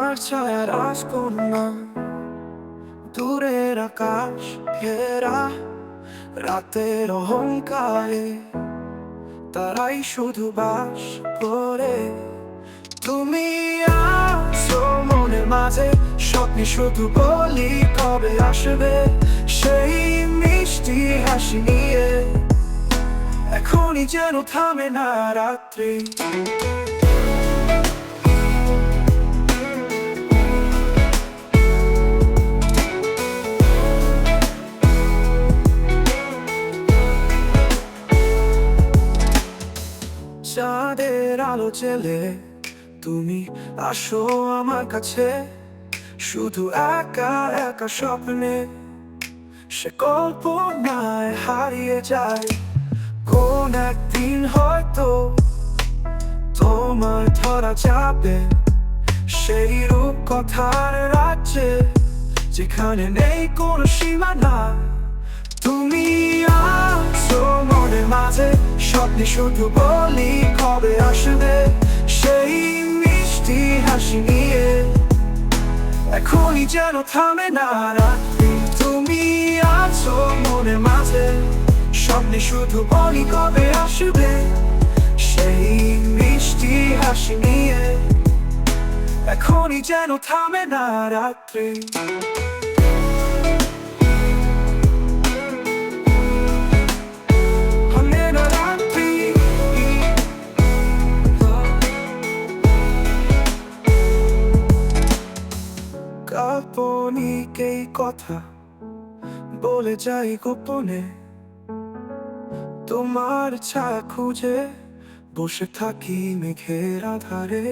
তোমার ছায়া রাজকন্যা, দূরের আকাশ ঘেরা রাতের অহংকারে, তারাই শুধু বাস করে। তুমি আছো মনের মাঝে, স্বপ্নে শুধু বলি কবে আসবে সেই মিষ্টি হাসি নিয়ে। এখনই যেন থামে না রাত্রি। চাঁদের আলো জেলে তুমি আসো আমার কাছে, শুধু একা একা স্বপ্নে সে কল্পনায় হারিয়ে যায়। কোন একদিন হয়তো তোমার ধরা যাবে সেই রূপ কথার রাজ্যে, যেখানে নেই কোনো সীমানা। তুমি আছো মনের মাঝে, স্বপ্নে শুধু বলি কবে আসবে সেই মিষ্টি হাসি নিয়ে। এখনই যেন থামে না রাত্রি। তুমি আছো মনের মাঝে, স্বপ্নে শুধু বলি কবে আসবে সেই মিষ্টি হাসি নিয়ে। এখনই যেন থামে না রাত্রি। কাল্পনিক এই কথা বলে যাই গোপনে, তোমার ছায়া খুঁজে বসে থাকি মেঘের আধারে।